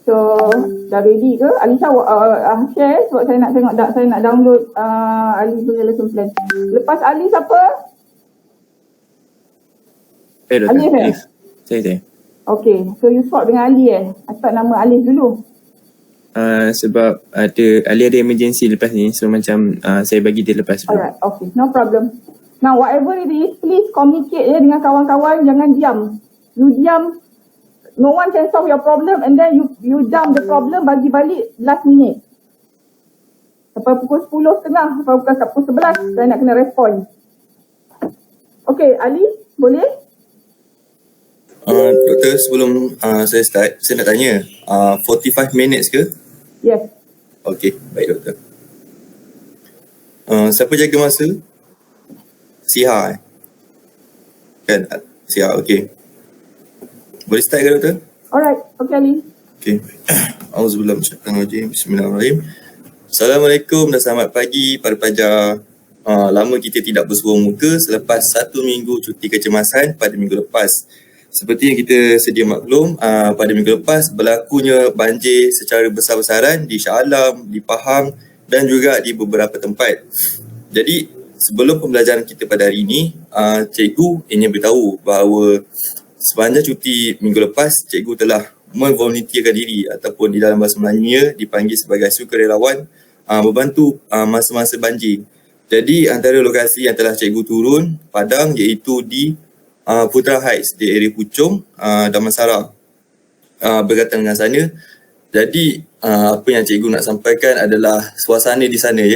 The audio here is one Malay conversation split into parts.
So, dah ready ke? Alisha share sebab saya nak tengok saya nak download Ali punya lesson plan. Lepas Ali siapa? Ali Saya. Okay, so you swap dengan Ali Start nama Alif dulu. Sebab Ali ada emergency lepas ni, so macam saya bagi dia lepas dulu. Alright, okay, no problem. Now whatever it is, please communicate dengan kawan-kawan, jangan diam. You diam, no one can solve your problem and then you dump the problem bagi balik last minute. Sampai pukul 10.30, sampai pukul 11, saya nak kena respond. Okay, Ali, boleh? Doktor, sebelum saya start, saya nak tanya, 45 minutes ke? Yes. Okay, baik doktor. Siapa jaga masa? Siha Kan? Siha, okay. Boleh start ke doktor? Alright, okay Ali. Okay. Auzubillah minasyaitanirrajim. Bismillahirrahmanirrahim. Assalamualaikum dan selamat pagi para pelajar. Lama kita tidak bersua muka selepas 1 minggu cuti kecemasan pada minggu lepas. Seperti yang kita sedia maklum, pada minggu lepas berlakunya banjir secara besar-besaran di Shah Alam, di Pahang dan juga di beberapa tempat. Jadi sebelum pembelajaran kita pada hari ini, cikgu ingin beritahu bahawa sepanjang cuti minggu lepas, cikgu telah memvolunteerkan diri ataupun di dalam bahasa Melayunya dipanggil sebagai sukarelawan membantu masa-masa banjir. Jadi antara lokasi yang telah cikgu turun Padang iaitu di Putra Heights di area Puchong, Damansara, berkaitan dengan sana. Jadi apa yang cikgu nak sampaikan adalah suasana di sana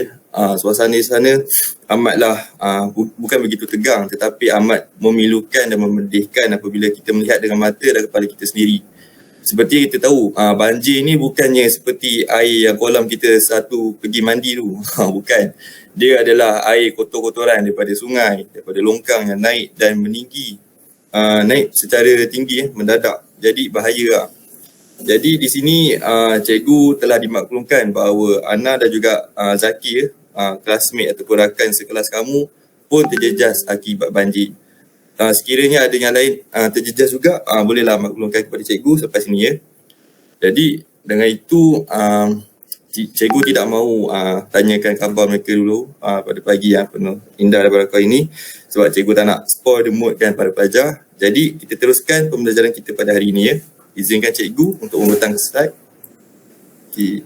suasana di sana amatlah bukan begitu tegang tetapi amat memilukan dan memedihkan apabila kita melihat dengan mata dan kepala kita sendiri. Seperti kita tahu, banjir ni bukannya seperti air yang kolam kita satu pergi mandi tu. Bukan. Dia adalah air kotor-kotoran daripada sungai, daripada longkang yang naik dan meninggi. Naik secara tinggi, mendadak. Jadi bahaya lah. Jadi di sini cikgu telah dimaklumkan bahawa Ana dan juga Zaki, classmate ataupun rakan sekelas kamu pun terjejas akibat banjir. Sekiranya ada yang lain terjejas juga, bolehlah maklumkan kepada cikgu sampai sini ya. Jadi dengan itu cikgu tidak mahu tanyakan khabar mereka dulu pada pagi yang penuh indah dan barakah ini sebab cikgu tak nak spoil the mood kan para pelajar. Jadi kita teruskan pembelajaran kita pada hari ini ya. Izinkan cikgu untuk membentang slide. Okay.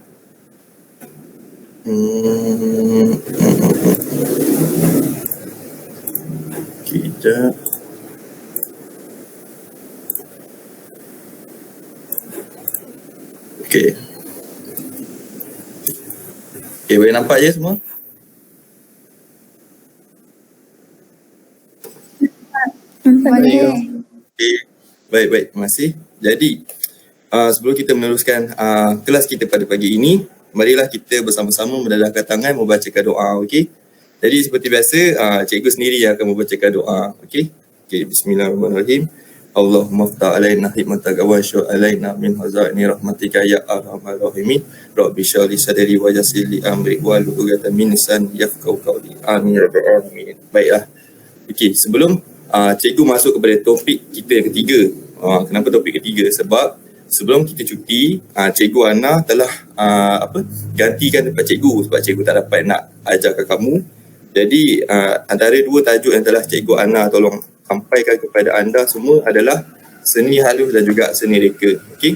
Kejap. Okay. Okay, boleh nampak je semua? Boleh. Okay. Baik, terima kasih. Jadi, sebelum kita meneruskan kelas kita pada pagi ini, marilah kita bersama-sama mendedahkan tangan membacakan doa, okey? Jadi seperti biasa, cikgu sendiri yang akan membacakan doa, okey? Okey, bismillahirrahmanirrahim. Allahumma ftah alaina hikmataka wa syur alaina min hazaini rahmatika ya arhamar rahimin. Rabbi shrah li sadri wa yassir li amri wahlul 'uqdatam min lisani yafqahu qawli. Amin ya rabbal alamin. Baiklah. Okey, sebelum cikgu masuk kepada topik kita yang ketiga. Kenapa topik ketiga? Sebab sebelum kita cuti, cikgu Ana telah gantikan tempat cikgu sebab cikgu tak dapat nak ajarkan kamu. Jadi antara dua tajuk yang telah cikgu Ana tolong sampaikan kepada anda semua adalah seni halus dan juga seni reka. Okey.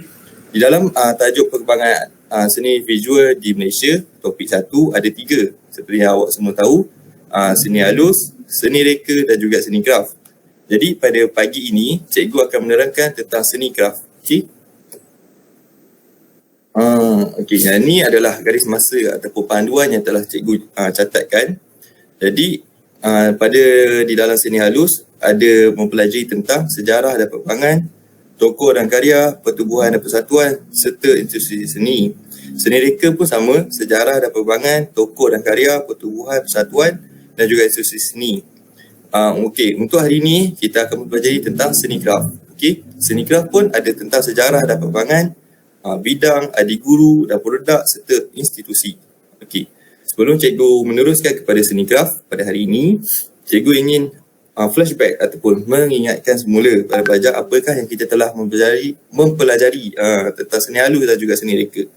Di dalam tajuk perkembangan seni visual di Malaysia, topik satu ada 3. Seperti yang awak semua tahu, seni halus, seni reka dan juga seni kraft. Jadi pada pagi ini, cikgu akan menerangkan tentang seni kraft. Okey. Okey, yang ini adalah garis masa ataupun panduan yang telah cikgu catatkan. Jadi pada di dalam seni halus ada mempelajari tentang sejarah dan perkembangan, tokoh dan karya, pertubuhan dan persatuan serta institusi seni. Seni reka pun sama, sejarah dan perkembangan, tokoh dan karya, pertubuhan, persatuan dan juga institusi seni. Okey, untuk hari ini kita akan mempelajari tentang seni kraft. Okey, seni kraft pun ada tentang sejarah dan perkembangan, bidang, adik guru dan produk serta institusi. Okey. Sebelum cikgu meneruskan kepada seni kraft pada hari ini, cikgu ingin flashback ataupun mengingatkan semula pada pelajar apakah yang kita telah mempelajari tentang seni halus dan juga seni reka.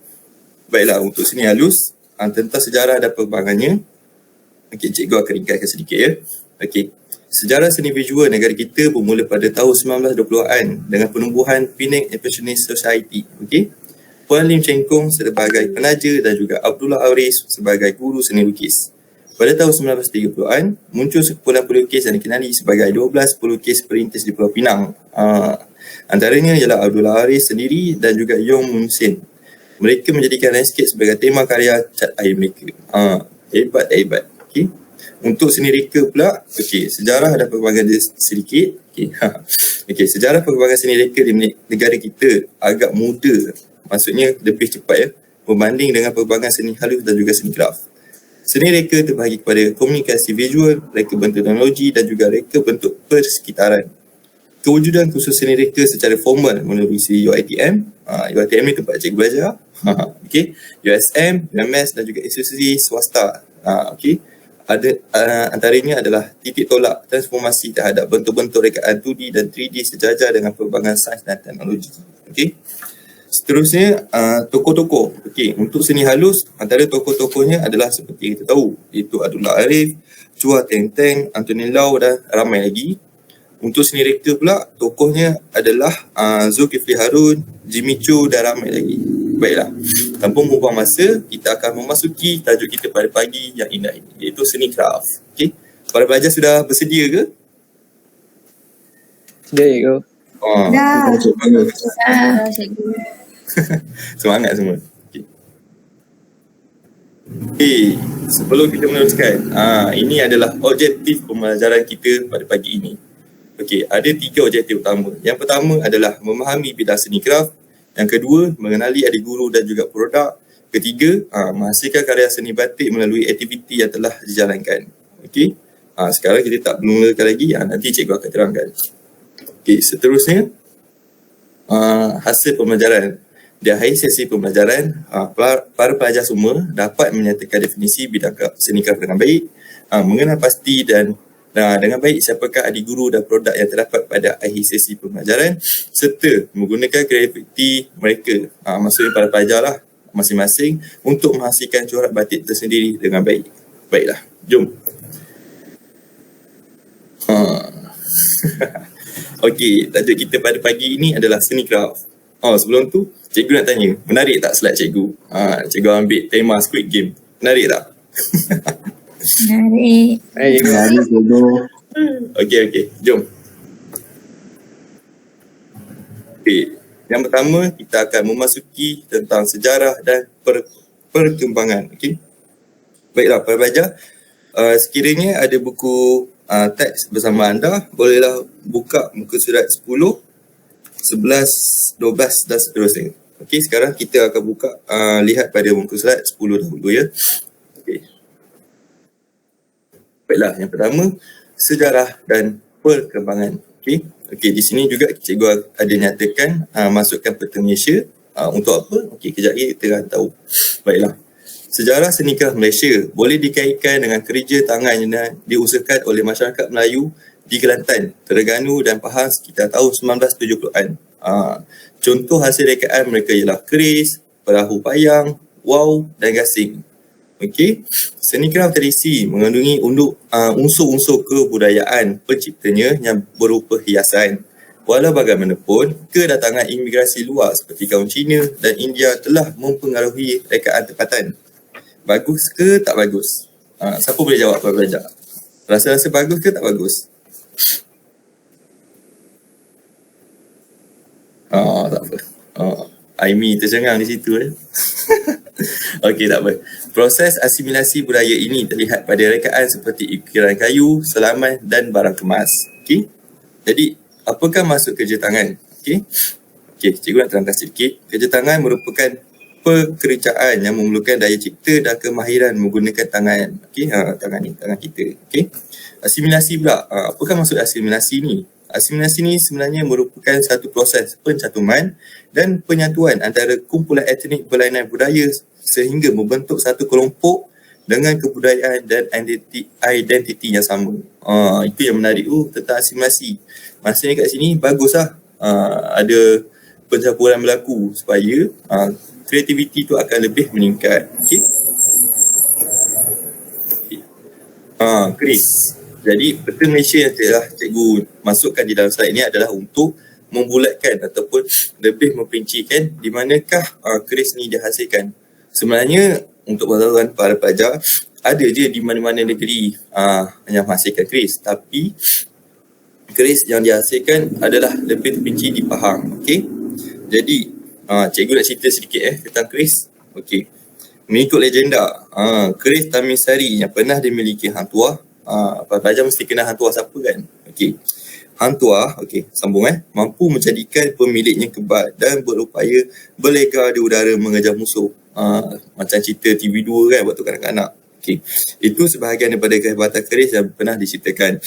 Baiklah, untuk seni halus, tentang sejarah dan perkembangannya, cikgu akan ringkaskan sedikit ya. Sejarah seni visual negara kita bermula pada tahun 1920-an dengan penumbuhan Penang Impressionist Society. Puan Lim Cheng Kong sebagai penaja dan juga Abdullah Auris sebagai guru seni lukis. Pada tahun 1930-an, muncul sekumpulan pelukis yang dikenali sebagai 12 pelukis perintis di Pulau Pinang. Antaranya ialah Abdullah Auris sendiri dan juga Yong Mun Sin. Mereka menjadikan landscape sebagai tema karya cat air mereka. Hebat. Untuk seni reka pula, sejarah dan perkembangan dia sedikit. Sejarah perkembangan seni reka di negara kita agak muda. Maksudnya lebih cepat ya, berbanding dengan perkembangan seni halus dan juga seni kraft. Seni reka terbahagi kepada komunikasi visual, reka bentuk teknologi dan juga reka bentuk persekitaran. Kewujudan kursus seni reka secara formal melalui UiTM. UiTM ni tempat cikgu belajar. USM, UMS dan juga institusi swasta. Antaranya adalah titik tolak transformasi terhadap bentuk-bentuk rekaan 2D dan 3D sejajar dengan perkembangan sains dan teknologi. Seterusnya, tokoh-tokoh. Untuk seni halus, antara tokoh-tokohnya adalah seperti kita tahu, iaitu Abdullah Arif, Chua Teng Teng, Anthony Lau dan ramai lagi. Untuk seni reka pula, tokohnya adalah Zulkifli Harun, Jimmy Choo dan ramai lagi. Baiklah, tanpa membuang masa, kita akan memasuki tajuk kita pada pagi yang indah ini, iaitu seni kraft. Para pelajar sudah bersedia ke? Sedia ke? Semangat semua. Sebelum kita meneruskan, ini adalah objektif pembelajaran kita pada pagi ini. Ada 3 objektif utama. Yang pertama adalah memahami bidang seni kraft. Yang kedua, mengenali adik guru dan juga produk. Ketiga, menghasilkan karya seni batik melalui aktiviti yang telah dijalankan. Sekarang kita tak mulakan lagi, nanti cikgu akan terangkan. Seterusnya, hasil pembelajaran. Di akhir sesi pembelajaran, para pelajar semua dapat menyatakan definisi bidang seni kraft dengan baik, mengenal pasti dan dengan baik siapakah adik guru dan produk yang terdapat pada akhir sesi pembelajaran serta menggunakan kreativiti mereka, maksudnya para pelajar lah masing-masing untuk menghasilkan corak batik tersendiri dengan baik. Baiklah, jom. Tajuk kita pada pagi ini adalah seni kraft. Sebelum tu, cikgu nak tanya, menarik tak slide cikgu? Cikgu ambil tema Squid Game. Menarik tak? Menarik. Okey, jom. Yang pertama, kita akan memasuki tentang sejarah dan perkembangan. Baiklah, para pelajar, sekiranya ada buku teks bersama anda, bolehlah buka muka surat 10, 11, 12 dan seterusnya. Sekarang kita akan buka, lihat pada muka surat 10 dahulu ya. Baiklah, yang pertama, sejarah dan perkembangan. Di sini juga cikgu ada nyatakan masukkan peta Malaysia. Untuk apa? Kejap lagi kita akan tahu. Baiklah, sejarah seni kraft Malaysia boleh dikaitkan dengan kerja tangan yang diusahakan oleh masyarakat Melayu di Kelantan, Terengganu dan Pahang sekitar tahun 1970-an. Contoh hasil rekaan mereka ialah keris, perahu payang, wau dan gasing. Seni kraft tradisi mengandungi unsur-unsur kebudayaan penciptanya yang berupa hiasan. Walau bagaimanapun, kedatangan imigrasi luar seperti kaum Cina dan India telah mempengaruhi rekaan tempatan. Bagus ke tak bagus? Siapa boleh jawab para pelajar? Rasa-rasa bagus ke tak bagus? Tak apa. Aimi tercengang di situ. Tak apa. Proses asimilasi budaya ini terlihat pada rekaan seperti ukiran kayu, selaman dan barang kemas. Jadi, apakah maksud kerja tangan? Cikgu nak terangkan sedikit. Kerja tangan merupakan pekerjaan yang memerlukan daya cipta dan kemahiran menggunakan tangan. Tangan kita. Asimilasi pula. Apakah maksud asimilasi ni? Asimilasi ni sebenarnya merupakan satu proses pencatuman dan penyatuan antara kumpulan etnik berlainan budaya sehingga membentuk satu kelompok dengan kebudayaan dan identiti yang sama. Itu yang menarik tentang asimilasi. Maksudnya kat sini bagus lah. Ada pencampuran berlaku supaya kreativiti tu akan lebih meningkat. Okay. Chris. Jadi peta Malaysia yang telah cikgu masukkan di dalam slide ini adalah untuk membulatkan ataupun lebih memperincikan di manakah keris ni dihasilkan. Sebenarnya untuk pengetahuan para pelajar, ada je di mana-mana negeri yang menghasilkan keris, tapi keris yang dihasilkan adalah lebih terperinci di Pahang. Okey. Jadi cikgu nak cerita sedikit tentang keris. Okey. Mengikut legenda, keris Taminsari yang pernah dimiliki Hang Tuah. Pelajar mesti kenal Hang Tuah siapa kan? Okey. Hang Tuah, sambung mampu menjadikan pemiliknya kebal dan berupaya berlega di udara mengejar musuh. Macam cerita TV2 kan waktu kanak-kanak. Okey. Itu sebahagian daripada kehebatan keris yang pernah diceritakan.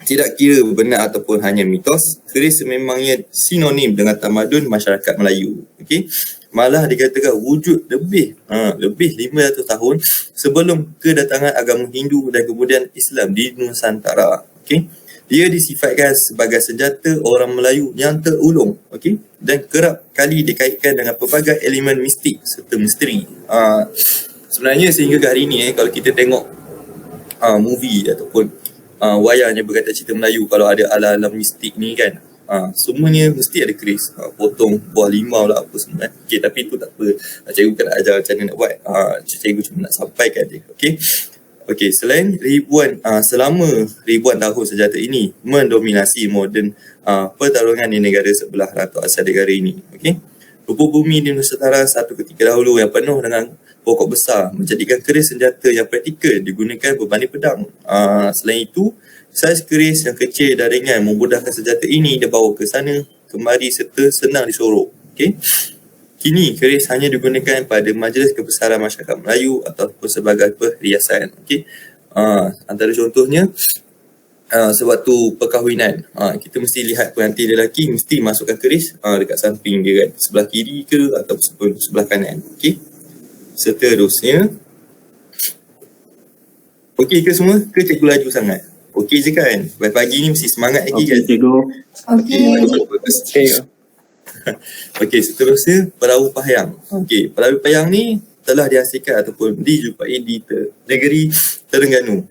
Tidak kira benar ataupun hanya mitos, keris sememangnya sinonim dengan tamadun masyarakat Melayu. Okey. Malah dikatakan wujud lebih 500 tahun sebelum kedatangan agama Hindu dan kemudian Islam di Nusantara. Okey. Dia disifatkan sebagai senjata orang Melayu yang terulung, dan kerap kali dikaitkan dengan pelbagai elemen mistik serta misteri. Sebenarnya sehingga ke hari ini kalau kita tengok movie ataupun wayang yang berkaitan cerita Melayu, kalau ada ala-ala mistik ni kan, semuanya mesti ada keris, potong buah limau lah apa semua. Tapi itu tak apa, cikgu kan nak ajar macam mana nak buat, cikgu cuma nak sampaikan je. Selain selama ribuan tahun senjata ini mendominasi moden pertarungan di negara sebelah rantau Asia Tenggara ini. Rupa bumi di Nusantara satu ketika dahulu yang penuh dengan pokok besar menjadikan keris senjata yang praktikal digunakan berbanding pedang. Selain itu, saiz keris yang kecil dan ringan memudahkan senjata ini dibawa ke sana kemari serta senang disorok. Kini keris hanya digunakan pada majlis kebesaran masyarakat Melayu ataupun sebagai perhiasan. Antara contohnya sewaktu perkahwinan, kita mesti lihat pengantin lelaki mesti masukkan keris dekat samping dia kan, sebelah kiri ke atau sebelah kanan. Seterusnya, okey ke semua? Ke cikgu laju sangat? Okey je kan? Pagi ni mesti semangat lagi kan? Cikgu. Okey, seterusnya perahu payang. Perahu payang ni telah dihasilkan ataupun dijumpai di negeri Terengganu.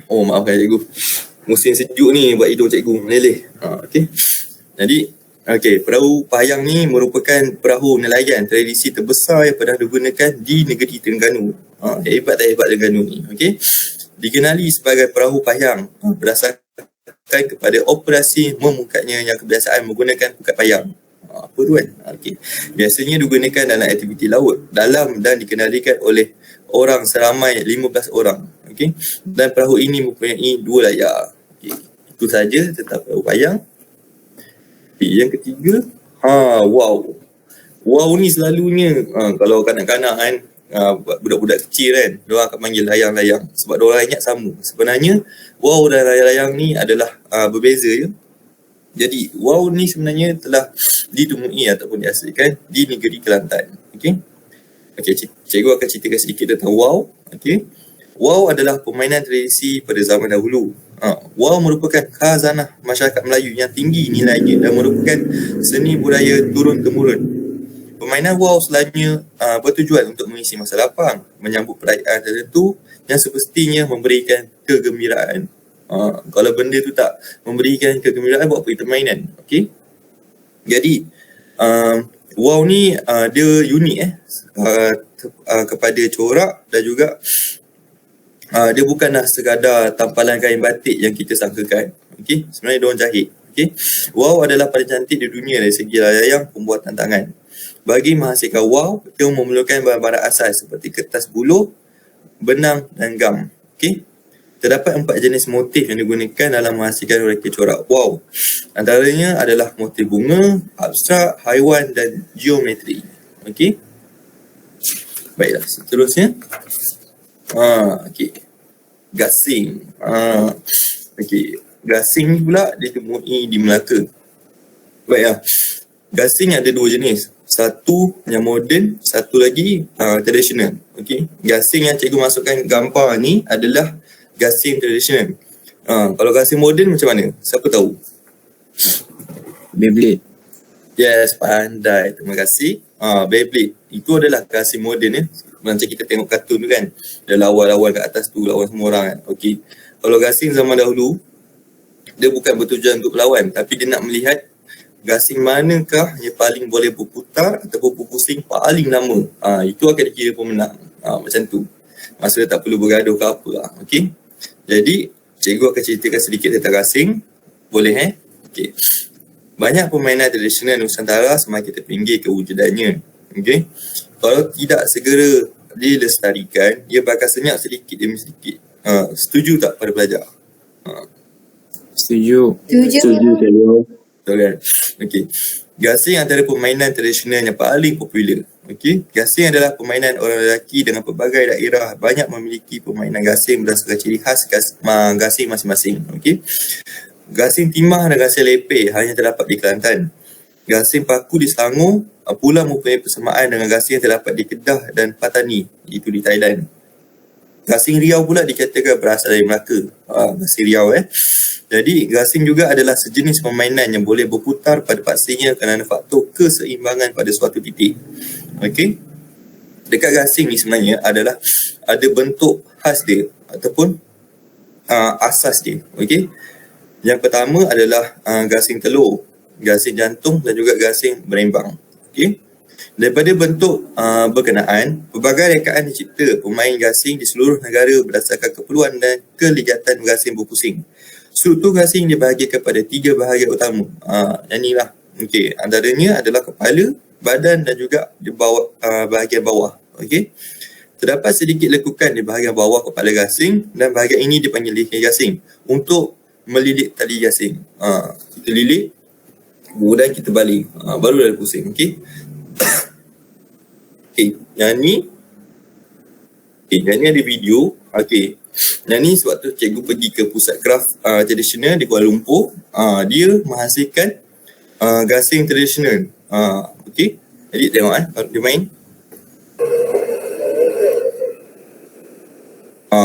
Maafkan cikgu. Musim sejuk ni buat hidung cikgu meleleh. Jadi, perahu payang ni merupakan perahu nelayan tradisi terbesar yang pernah digunakan di negeri Terengganu. Hebat tak hebat Terengganu ni. Dikenali sebagai perahu payang berdasarkan kepada operasi memukatnya yang kebiasaan menggunakan pukat payang. Apa tu kan? Biasanya digunakan dalam aktiviti laut dalam dan dikenalikan oleh orang seramai 15 orang. Dan perahu ini mempunyai 2 layar. Itu saja tentang perahu payang. Yang ketiga, wow. Wow ni selalunya kalau kanak-kanak kan, budak-budak kecil kan, diorang akan panggil layang-layang sebab diorang ingat sama. Sebenarnya wow dan layang-layang ni adalah berbeza je. Jadi wow ni sebenarnya telah ditemui ataupun dihasilkan di negeri Kelantan. Cikgu akan ceritakan sedikit tentang wow. Wow adalah permainan tradisi pada zaman dahulu. Wow merupakan khazanah masyarakat Melayu yang tinggi nilainya dan merupakan seni budaya turun-temurun. Permainan wow selalunya bertujuan untuk mengisi masa lapang, menyambut perayaan tertentu yang semestinya memberikan kegembiraan. Kalau benda tu tak memberikan kegembiraan, buat apa itu mainan? Jadi wow ni dia unik kepada corak dan juga dia bukanlah sekadar tampalan kain batik yang kita sangkakan. Sebenarnya diorang jahit. Wow adalah paling cantik di dunia dari segi layang pembuatan tangan. Bagi menghasilkan wow, dia memerlukan bahan-bahan asas seperti kertas buluh, benang dan gam. Terdapat 4 jenis motif yang digunakan dalam menghasilkan reka corak wow. Antaranya adalah motif bunga, abstrak, haiwan dan geometri. Baiklah, seterusnya. Gasing. Gasing ni pula ditemui di Melaka. Baiklah. Gasing ada 2 jenis. Satu yang moden, satu lagi tradisional. Okey. Gasing yang cikgu masukkan gambar ni adalah gasing tradisional. Kalau gasing moden macam mana? Siapa tahu? Beyblade. Yes, pandai. Terima kasih. Beyblade. Itu adalah gasing moden ya. Macam kita tengok kartun tu kan. Ada lawan-lawan kat atas tu, lawan semua orang kan. Okey. Kalau gasing zaman dahulu, dia bukan bertujuan untuk berlawan, tapi dia nak melihat gasing manakah yang paling boleh berputar ataupun berpusing paling lama. Itu akan dikira pemenang. Macam tu. Maksudnya tak perlu bergaduh ke apa lah. Okey. Jadi, cikgu akan ceritakan sedikit tentang gasing. Boleh Okey. Banyak permainan tradisional Nusantara semakin terpinggir kewujudannya. Okey. Kalau tidak segera dilestarikan, ia bakal senyap sedikit demi sedikit. Setuju tak pada pelajar? Setuju. Setuju. Betul kan? Okey. Gasing antara permainan tradisional yang paling popular. Okey. Gasing adalah permainan orang lelaki dengan pelbagai daerah banyak memiliki permainan gasing berdasarkan ciri khas gasing masing-masing. Okey. Gasing timah dan gasing lepeh hanya terdapat di Kelantan. Gasing paku di Selangor pula mempunyai persamaan dengan gasing yang terdapat di Kedah dan Patani, itu di Thailand. Gasing Riau pula dikatakan berasal dari Melaka. Gasing Riau Jadi, gasing juga adalah sejenis permainan yang boleh berputar pada pastinya kerana faktor keseimbangan pada suatu titik. Okey. Dekat gasing ni sebenarnya adalah ada bentuk khas dia ataupun asas dia. Okey. Yang pertama adalah gasing telur, gasing jantung dan juga gasing berembang. Okey. Daripada bentuk berkenaan, pelbagai rekaan dicipta pemain gasing di seluruh negara berdasarkan keperluan dan keligatan gasing berpusing. Struktur gasing dibahagikan pada 3 bahagian utama. Yang ni lah. Okey, antaranya adalah kepala, badan dan juga di bawah bahagian bawah. Okey. Terdapat sedikit lekukan di bahagian bawah kepala gasing dan bahagian ini dipanggil leher gasing untuk melilit tali gasing. Kita lilit, kemudian kita balik. Baru dah pusing. Okey. Okey, yang ni ada video. Okey. Yang ni sebab tu cikgu pergi ke pusat kraft tradisional di Kuala Lumpur. Dia menghasilkan gasing tradisional. Okey. Jadi tengok kalau dia main.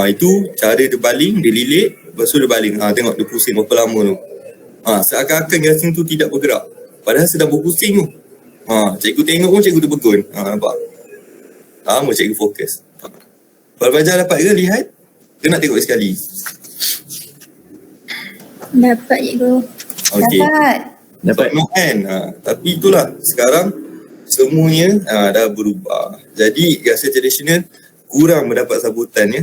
Itu cara dia baling, dia lilit, lepas tu dia baling. Tengok dia pusing berapa lama tu. Seakan-akan gasing tu tidak bergerak. Padahal sedang berpusing tu. Cikgu tengok pun cikgu terpegun. Nampak? Lama cikgu fokus. Kalau pelajar dapat ke lihat? Ke nak tengok sekali? Dapat cikgu. Okey. Dapat. Tengok kan? Tapi itulah sekarang semuanya dah berubah. Jadi gasing tradisional kurang mendapat sambutan ya.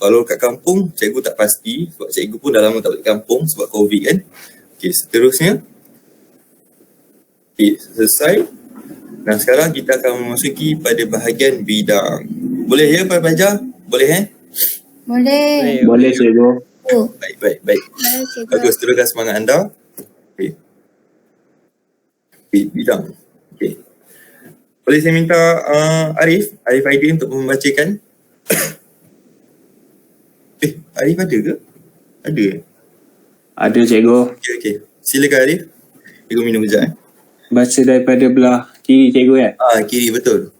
Kalau kat kampung cikgu tak pasti sebab cikgu pun dah lama tak balik kampung sebab COVID kan. Okey, seterusnya. Okey, selesai. Dan sekarang kita akan memasuki pada bahagian bidang. Boleh ya para pelajar? Boleh Boleh. Boleh cikgu. Baik. Boleh cikgu. Bagus, teruskan semangat anda. Okey. Bidang. Okey. Boleh saya minta Arif Aidin untuk membacakan? Arif ada ke? Ada. Ada cikgu. Okey. Silakan Arif. Cikgu minum kejap Baca daripada belah kiri cikgu ya. Kiri betul.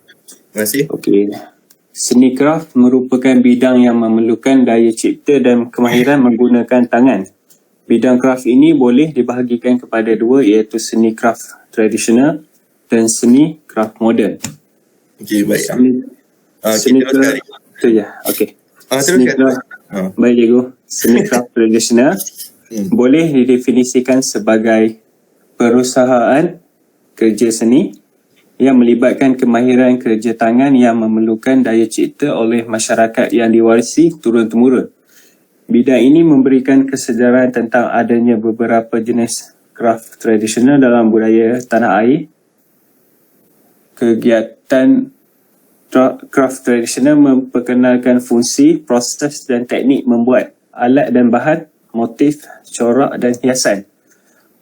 Terima kasih. Okey. Seni kraft merupakan bidang yang memerlukan daya cipta dan kemahiran menggunakan tangan. Bidang kraft ini boleh dibahagikan kepada dua iaitu seni kraft tradisional dan seni kraft moden. Okey, baik. Seni Kita teruskan Arif. tu je. Okey. Seni Teruskan. kraft. Baik cikgu. Seni kraft tradisional boleh didefinisikan sebagai perusahaan kerja seni yang melibatkan kemahiran kerja tangan yang memerlukan daya cipta oleh masyarakat yang diwarisi turun-temurun. Bidang ini memberikan kesedaran tentang adanya beberapa jenis kraft tradisional dalam budaya tanah air. Kegiatan kraft tradisional memperkenalkan fungsi, proses dan teknik membuat alat dan bahan, motif, corak dan hiasan.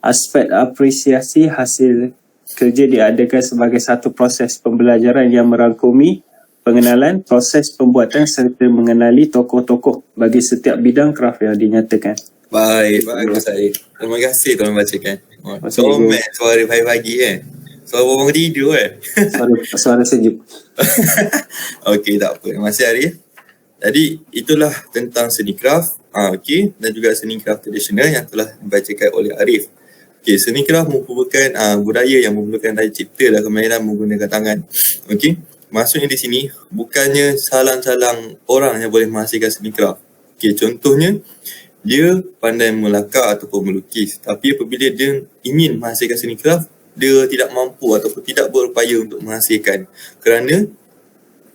Aspek apresiasi hasil kerja diadakan sebagai satu proses pembelajaran yang merangkumi pengenalan, proses pembuatan serta mengenali tokoh-tokoh bagi setiap bidang kraft yang dinyatakan. Baik, bagus Arif. Terima kasih telah membacakan. Terima kasih, Cikgu. Komen suara pagi-pagi Suara orang tidur Suara sejuk. Okey, tak apa. Masih hari. Jadi itulah tentang seni kraft. Okey, dan juga seni kraft tradisional yang telah dibacakan oleh Arif. Okey, seni kraft merupakan budaya yang memerlukan daya cipta dan kemahiran menggunakan tangan. Okey, maksudnya di sini bukannya salang-salang orang yang boleh menghasilkan seni kraft. Okey, contohnya dia pandai melakar ataupun melukis, tapi apabila dia ingin menghasilkan seni kraft, dia tidak mampu ataupun tidak berupaya untuk menghasilkan kerana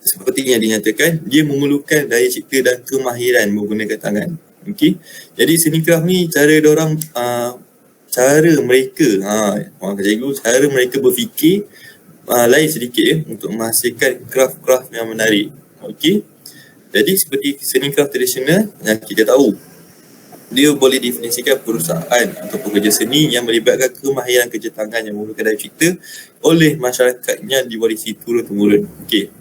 seperti yang dinyatakan, dia memerlukan daya cipta dan kemahiran menggunakan tangan. Okey, jadi seni kraft ni cara mereka berfikir lain sedikit untuk menghasilkan kraft-kraft yang menarik. Okey, jadi seperti seni kraft tradisional yang kita tahu, dia boleh definisikan perusahaan atau pekerja seni yang melibatkan kemahiran kerja tangan yang memerlukan daya cipta oleh masyarakat yang diwarisi turun-temurun. Okey,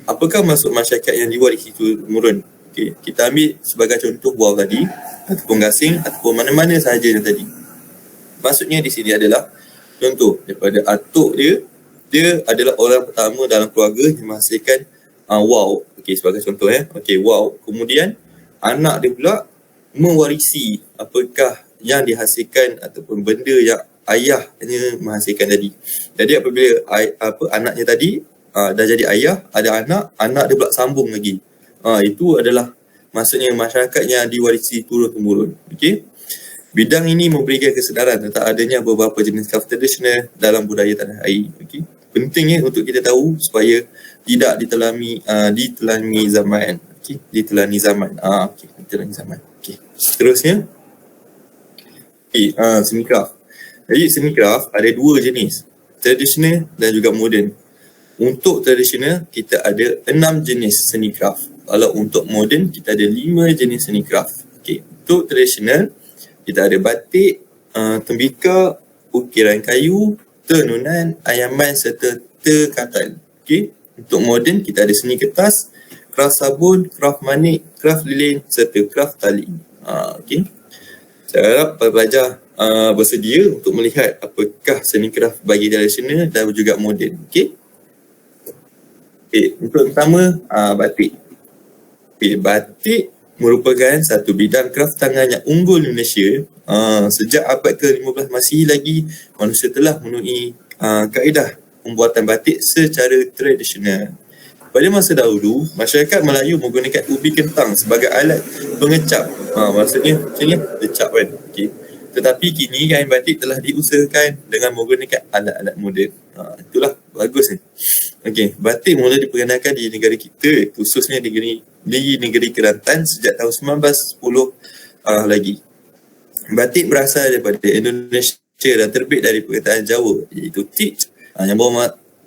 apakah maksud masyarakat yang diwarisi turun-temurun? Okey, kita ambil sebagai contoh buah tadi ataupun gasing ataupun mana-mana sahaja yang tadi. Maksudnya di sini adalah contoh daripada atuk dia adalah orang pertama dalam keluarga yang menghasilkan wow. Okey, sebagai contoh Okey, wow. Kemudian anak dia pula mewarisi apakah yang dihasilkan ataupun benda yang ayahnya menghasilkan tadi. Jadi apabila anaknya tadi dah jadi ayah, ada anak dia pula sambung lagi. Itu adalah maksudnya masyarakat yang diwarisi turun-temurun. Okey. Bidang ini memberikan kesedaran tentang adanya beberapa jenis kraft tradisional dalam budaya tanah air. Okey. Pentingnya untuk kita tahu supaya tidak ditelani zaman. Okey, ditelani zaman. Ditelani zaman. Okey. Seterusnya, seni kraft. Jadi seni kraft ada dua jenis, tradisional dan juga moden. Untuk tradisional kita ada 6 jenis seni kraft. Kalau untuk moden kita ada 5 jenis seni kraft. Okey, untuk tradisional kita ada batik, tembikar, ukiran kayu, tenunan, ayaman serta terkatal. Okey, untuk moden kita ada seni kertas, kraft sabun, kraft manik, kraft lilin serta kraft tali. Okey. Saya harap para pelajar bersedia untuk melihat apakah seni kraft bagi tradisional dan juga moden. Okey. Okey, untuk pertama batik. Okey, batik merupakan satu bidang kraft tangan yang unggul di Malaysia. Sejak abad ke-15 masih lagi manusia telah memenuhi kaedah pembuatan batik secara tradisional. Pada masa dahulu, masyarakat Melayu menggunakan ubi kentang sebagai alat pengecap. Maksudnya lecap kan. Okay. Tetapi kini kain batik telah diusahakan dengan menggunakan alat-alat moden. Itulah bagus ni. Okey, batik mula diperkenalkan di negara kita, khususnya di negeri Kelantan sejak tahun 1910 lagi. Batik berasal daripada Indonesia dan terbit dari perkataan Jawa, iaitu tij, yang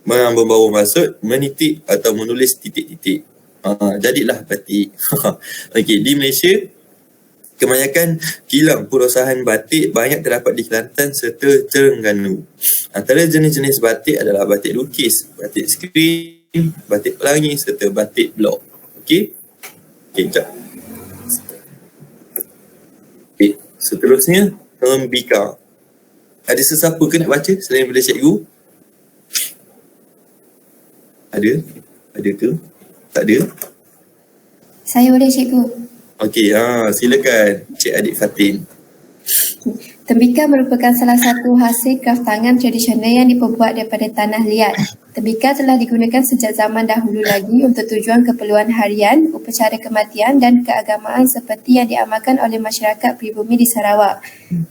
membawa maksud menitik atau menulis titik-titik. Jadilah batik. Okey, di Malaysia kebanyakan kilang perusahaan batik banyak terdapat di Kelantan serta Terengganu. Antara jenis-jenis batik adalah batik lukis, batik skrin, batik pelangi serta batik blok. Okey. Okey, sekejap. Okey, seterusnya tembikar. Ada sesiapa ke nak baca selain daripada cikgu? Ada? Ada ke? Tak ada? Saya boleh cikgu. Okey, silakan Cik Adik Fatin. Tembikar merupakan salah satu hasil kraft tangan tradisional yang diperbuat daripada tanah liat. Tembikar telah digunakan sejak zaman dahulu lagi untuk tujuan keperluan harian, upacara kematian dan keagamaan seperti yang diamalkan oleh masyarakat pribumi di Sarawak.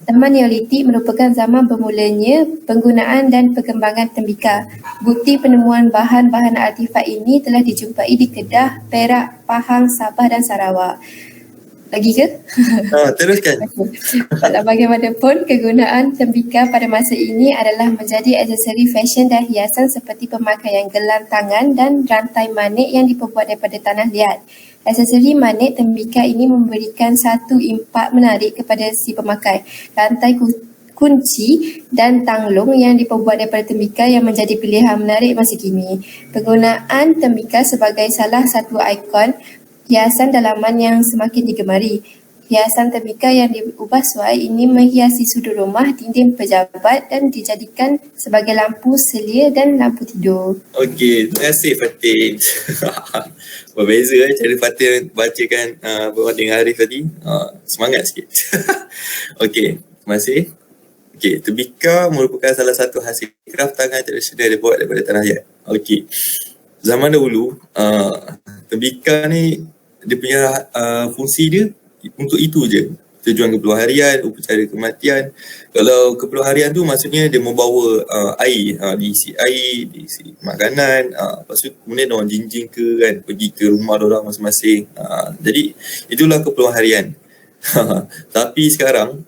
Zaman Neolitik merupakan zaman bermulanya penggunaan dan perkembangan tembikar. Bukti penemuan bahan-bahan artifak ini telah dijumpai di Kedah, Perak, Pahang, Sabah dan Sarawak. Lagi ke? Teruskan. Walau bagaimanapun, kegunaan tembikar pada masa ini adalah menjadi aksesori fashion dan hiasan seperti pemakaian gelang tangan dan rantai manik yang diperbuat daripada tanah liat. Aksesori manik tembikar ini memberikan satu impak menarik kepada si pemakai. Rantai kunci dan tanglung yang diperbuat daripada tembikar yang menjadi pilihan menarik masa kini. Penggunaan tembikar sebagai salah satu ikon hiasan dalaman yang semakin digemari. Hiasan tembikar yang diubah suai ini menghiasi sudut rumah, dinding pejabat dan dijadikan sebagai lampu selia dan lampu tidur. Okey, terima kasih Fatin. Berbeza cara Fatin bacakan berbanding Arif tadi. Semangat sikit. Okey, terima kasih. Okey, tembikar merupakan salah satu hasil kraft tangan tradisional dibuat daripada tanah liat. Okey. Zaman dahulu, tembikar ni dia punya fungsi dia untuk itu je. Tujuan keperluan harian, upacara kematian. Kalau keperluan harian tu maksudnya dia membawa air, diisi air, diisi makanan, lepas tu kemudian orang jinjing ke kan, pergi ke rumah orang masing-masing. Jadi itulah keperluan harian. Tapi sekarang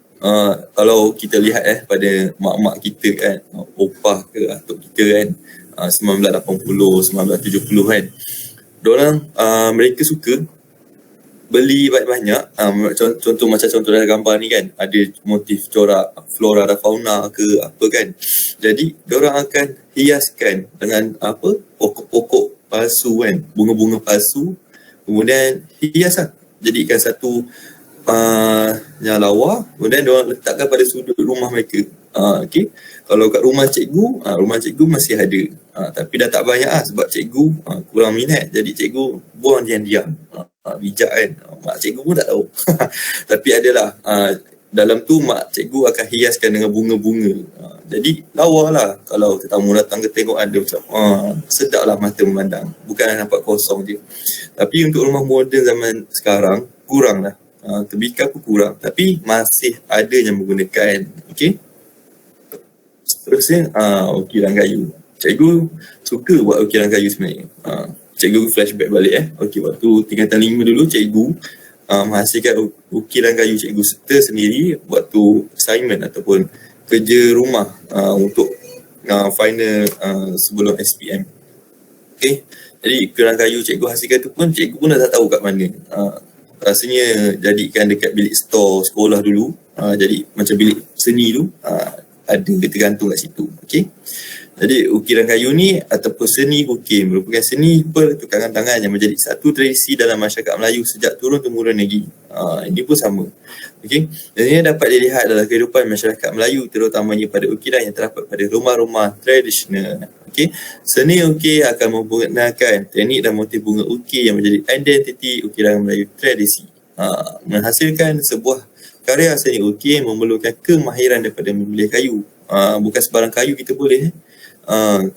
kalau kita lihat pada mak-mak kita kan, opah ke atuk kita kan, 1980, 1970 kan, diorang mereka suka beli banyak-banyak, contoh macam contoh dalam gambar ni kan, ada motif corak flora dan fauna ke apa kan. Jadi diorang akan hiaskan dengan apa, pokok-pokok palsu kan, bunga-bunga palsu, kemudian hias lah, jadikan satu yang lawa, kemudian diorang letakkan pada sudut rumah mereka. Okay. Kalau kat rumah cikgu masih ada, tapi dah tak banyak sebab cikgu kurang minat, jadi cikgu buang diam-diam. Bijak kan, mak cikgu pun tak tahu. Tapi adalah dalam tu mak cikgu akan hiaskan dengan bunga-bunga. Jadi lawa lah kalau tetamu datang ke tengok ada macam sedap lah mata memandang, bukan nampak kosong je. Tapi untuk rumah moden zaman sekarang kurang lah, tembikar pun kurang, tapi masih ada yang menggunakan. Okay. Terusnya ukiran kayu. Cikgu suka buat ukiran kayu sebenarnya. Cikgu flashback balik Okey, waktu tingkatan 5 dulu cikgu menghasilkan ukiran kayu cikgu sendiri waktu assignment ataupun kerja rumah untuk final sebelum SPM. Okey. Jadi ukiran kayu cikgu hasilkan tu pun cikgu pun dah tak tahu kat mana. Rasanya jadikan dekat bilik store sekolah dulu. Jadi macam bilik seni tu ada tergantung kat situ. Okey. Jadi ukiran kayu ni ataupun seni ukir merupakan seni pertukangan tangan yang menjadi satu tradisi dalam masyarakat Melayu sejak turun-temurun lagi. Ini pun sama. Okey. Dan ini dapat dilihat dalam kehidupan masyarakat Melayu, terutamanya pada ukiran yang terdapat pada rumah-rumah tradisional. Okey. Seni ukir akan menggunakan teknik dan motif bunga ukir yang menjadi identiti ukiran Melayu tradisi. Menghasilkan sebuah karya seni ukir memerlukan kemahiran daripada memilih kayu. Bukan sebarang kayu kita boleh.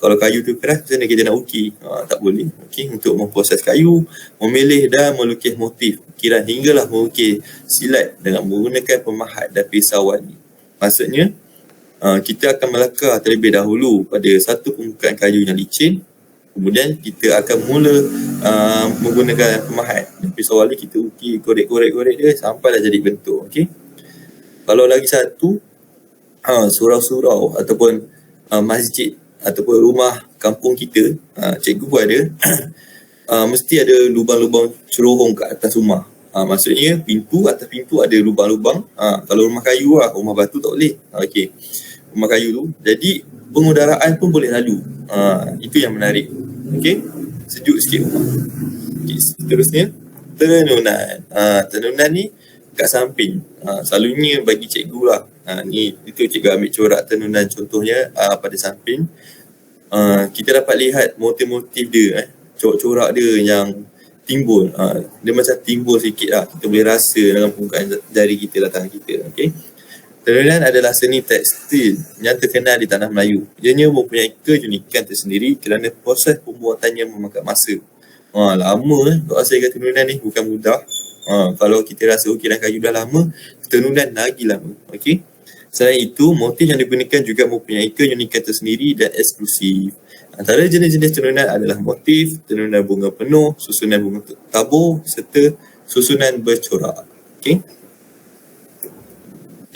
Kalau kayu tu keras, macam mana kita nak ukir? Tak boleh. Okay. Untuk memproses kayu, memilih dan melukis motif ukiran hinggalah mengukir silat dengan menggunakan pemahat dan pisauan. Maksudnya, kita akan melakar terlebih dahulu pada satu permukaan kayu yang licin, kemudian kita akan mula menggunakan pemahat dan pisauan ni, kita ukir korek-korek dia sampailah jadi bentuk. Okay. Kalau lagi satu, surau-surau ataupun masjid ataupun rumah kampung kita, cikgu pun ada mesti ada lubang-lubang cerohong kat atas rumah. Maksudnya atas pintu ada lubang-lubang. Kalau rumah kayu lah, rumah batu tak boleh. Okey, rumah kayu tu, jadi pengudaraan pun boleh lalu. Itu yang menarik. Okey, sejuk sikit rumah. Okay, seterusnya tenunan. Tenunan ni kat samping. Selalunya bagi cikgu lah, itu cikgu ambil corak tenunan contohnya pada samping. Kita dapat lihat motif-motif dia, corak-corak dia yang timbul. Dia macam timbul sikit lah, kita boleh rasa dengan permukaan jari kita, tangan kita. Okay. Tenunan adalah seni tekstil yang terkenal di tanah Melayu. Ianya mempunyai keunikan tersendiri kerana proses pembuatannya memakan masa. Lama untuk hasilkan tenunan ni, bukan mudah. Kalau kita rasa ukiran kayu dah lama, tenunan lagi lama. Okay. Selain itu, motif yang digunakan juga mempunyai keunikan tersendiri dan eksklusif. Antara jenis-jenis tenunan adalah motif, tenunan bunga penuh, susunan bunga tabur serta susunan bercorak. Okey.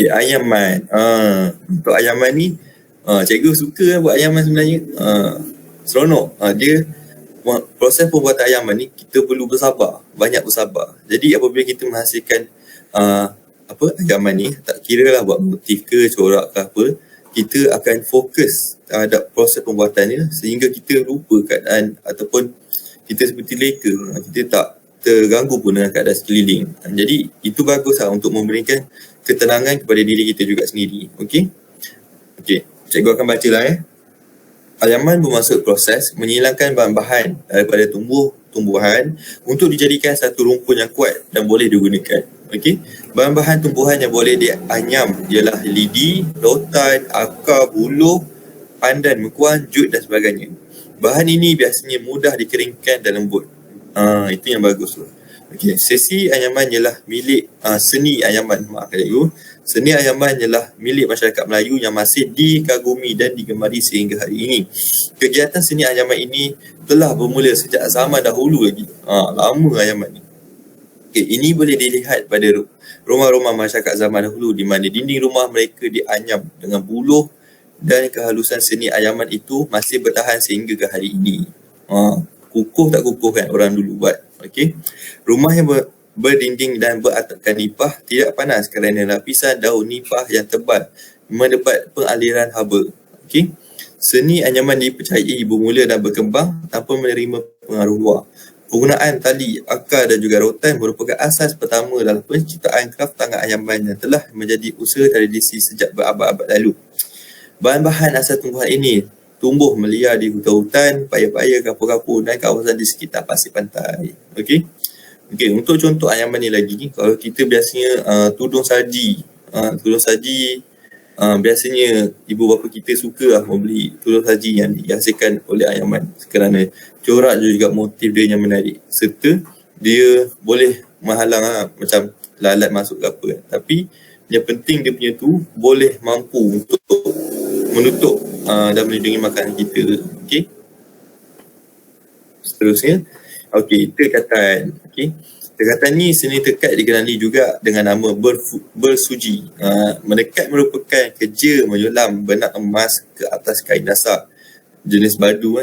Ayaman. Untuk ayaman ni, cikgu suka buat ayaman sebenarnya. Seronok. Dia proses pembuatan ayaman ni kita perlu bersabar, banyak bersabar. Jadi apabila kita menghasilkan ayaman ni, tak kira lah buat motif ke corak ke apa, kita akan fokus terhadap proses pembuatannya sehingga kita lupa keadaan ataupun kita seperti leka, kita tak terganggu pun dengan keadaan sekeliling. Jadi itu baguslah untuk memberikan ketenangan kepada diri kita juga sendiri. Okey, cikgu akan bacalah Anyaman bermaksud proses menghilangkan bahan-bahan daripada tumbuhan untuk dijadikan satu rumpun yang kuat dan boleh digunakan. Okey, bahan-bahan tumbuhan yang boleh dianyam ialah lidi, rotan, akar, buluh, pandan, mekuan, jut dan sebagainya. Bahan ini biasanya mudah dikeringkan dan lembut. Itu yang bagus tu. Okey, sesi anyaman ialah milik seni anyaman. Seni anyaman ialah milik masyarakat Melayu yang masih dikagumi dan digemari sehingga hari ini. Kegiatan seni anyaman ini telah bermula sejak zaman dahulu lagi. Lama anyaman ni. Okay, ini boleh dilihat pada rumah-rumah masyarakat zaman dahulu di mana dinding rumah mereka dianyam dengan buluh dan kehalusan seni anyaman itu masih bertahan sehingga ke hari ini. Kukuh tak kukuh kan orang dulu buat. Okey. Rumah yang berdinding dan beratapkan nipah tidak panas kerana lapisan daun nipah yang tebal mendapat pengaliran haba. Okey. Seni anyaman dipercayai bermula dan berkembang tanpa menerima pengaruh luar. Penggunaan tali, akar dan juga rotan merupakan asas pertama dalam penciptaan kraf tangan anyaman yang telah menjadi usaha tradisi sejak berabad-abad lalu. Bahan-bahan asal tumbuhan ini tumbuh meliar di hutan-hutan, paya-paya, kapur-kapur dan kawasan di sekitar pasir pantai. Okey. Untuk contoh anyaman ni lagi, kalau kita biasanya tudung saji. Biasanya ibu bapa kita suka membeli tudung saji yang dihasilkan oleh anyaman kerana corak juga motif dia yang menarik serta dia boleh menghalang macam lalat masuk ke apa. Tapi yang penting dia punya tu boleh mampu untuk menutup dan melindungi makanan kita. Okey. Seterusnya, tekatan. Okey. Tekatan ni seni tekat dikenali juga dengan nama bersuji. Menekat merupakan kerja menyulam benang emas ke atas kain dasar jenis badu.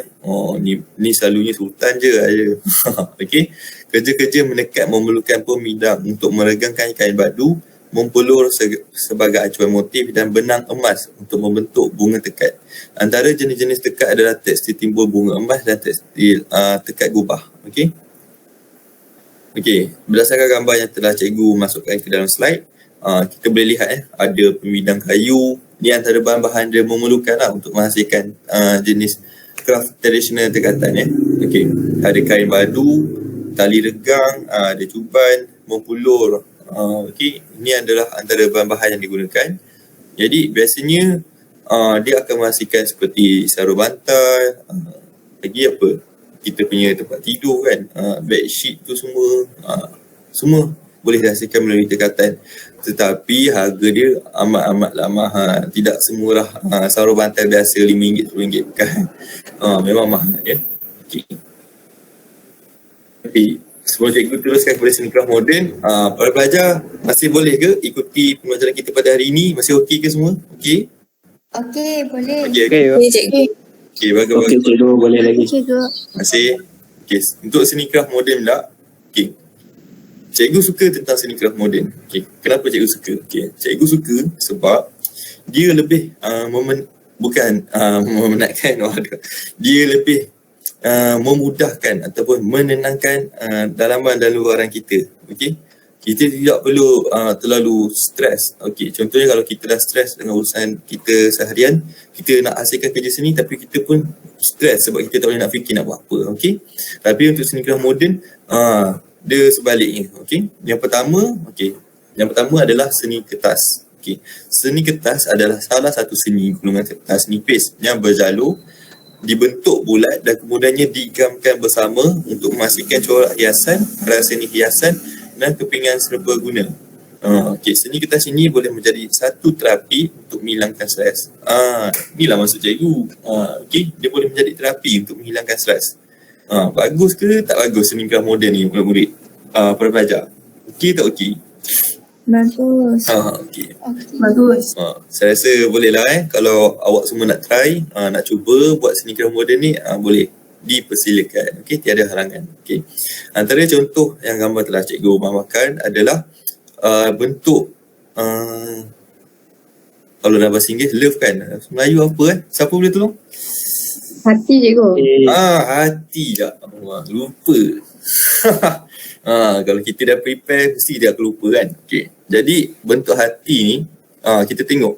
Ni selalunya sultan je ada. Okey. Kerja-kerja menekat memerlukan pemidang untuk meregangkan kain badu, mempelur sebagai acuan motif dan benang emas untuk membentuk bunga tekat. Antara jenis-jenis tekat adalah tekstil timbul bunga emas dan tekstil tekat gubah. Okey, berdasarkan gambar yang telah cikgu masukkan ke dalam slide, kita boleh lihat ada pemidang kayu. Ni antara bahan-bahan dia memerlukan untuk menghasilkan jenis craft tradisional tekatan. Okey, ada kain badu, tali regang, ada cuban, mempulur. Okey, ini adalah antara bahan-bahan yang digunakan. Jadi biasanya dia akan menghasilkan seperti sarung bantal, lagi apa? Kita punya tempat tidur kan, bedsheet tu semua boleh dihasilkan melalui tekatan. Tetapi harga dia amat-amatlah mahal. Tidak semurah sarung bantal biasa RM5, RM10 bukan. Memang mahal ya. Okey. Tapi sebelum cikgu teruskan kepada seni craft moden, para pelajar masih boleh ke ikuti pembelajaran kita pada hari ini? Masih okey ke semua? Okey? Okey, boleh. Okey, Cikgu. Okey, bagus. Okey, cikgu boleh lagi. Cikgu. Terima kasih. Okey, untuk seni craft moden pula. Okey. Cikgu suka tentang seni craft moden. Okey, kenapa cikgu suka? Okey, cikgu suka sebab dia lebih memenatkan orang. Dia lebih memudahkan ataupun menenangkan dalaman dan luaran kita. Okey. Kita tidak perlu terlalu stres. Okey, contohnya kalau kita dah stres dengan urusan kita seharian, kita nak hasilkan kerja seni tapi kita pun stres sebab kita tak boleh nak fikir nak buat apa. Okey. Tapi untuk seni craft moden, dia sebaliknya. Okey. Yang pertama adalah seni kertas. Okey. Seni kertas adalah salah satu seni golongan kertas nipis yang berjalur, dibentuk bulat dan kemudiannya digamkan bersama untuk menghasilkan corak hiasan, seni hiasan dan kepingan serbaguna. Okey, seni kertas ini boleh menjadi satu terapi untuk menghilangkan stres. Inilah maksud cikgu. Okey, dia boleh menjadi terapi untuk menghilangkan stres. Bagus ke tak bagus seni craft moden ni murid-murid? Para pelajar. Okey tak okey? Bagus. Okey. Bagus. Saya rasa boleh lah kalau awak semua nak try, nak cuba buat seni craft moden ni, boleh dipersilakan. Okey, tiada halangan. Okey. Antara contoh yang gambar telah cikgu makan adalah bentuk kalau dalam bahasa Inggeris love kan. Melayu apa Siapa boleh tolong? Hati cikgu. Hati tak. Lupa. Kalau kita dah prepare, mesti dia akan lupa kan. Okay. Jadi bentuk hati ni, kita tengok.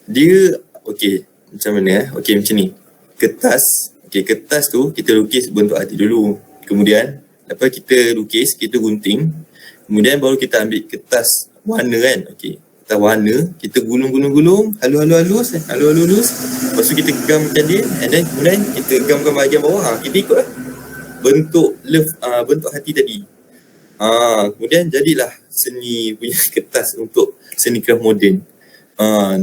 Dia, okay, macam mana Okay, macam ni. Kertas, okay, kertas tu kita lukis bentuk hati dulu. Kemudian, lepas kita lukis, kita gunting. Kemudian baru kita ambil kertas warna kan. Okay, kertas warna, kita gulung-gulung, halus-halus. Lepas tu kita gemamkan dia, and then kemudian kita gemamkan bahagian bawah. Kita ikut lah bentuk love, bentuk hati tadi. Kemudian jadilah seni punya kertas untuk seni craft moden.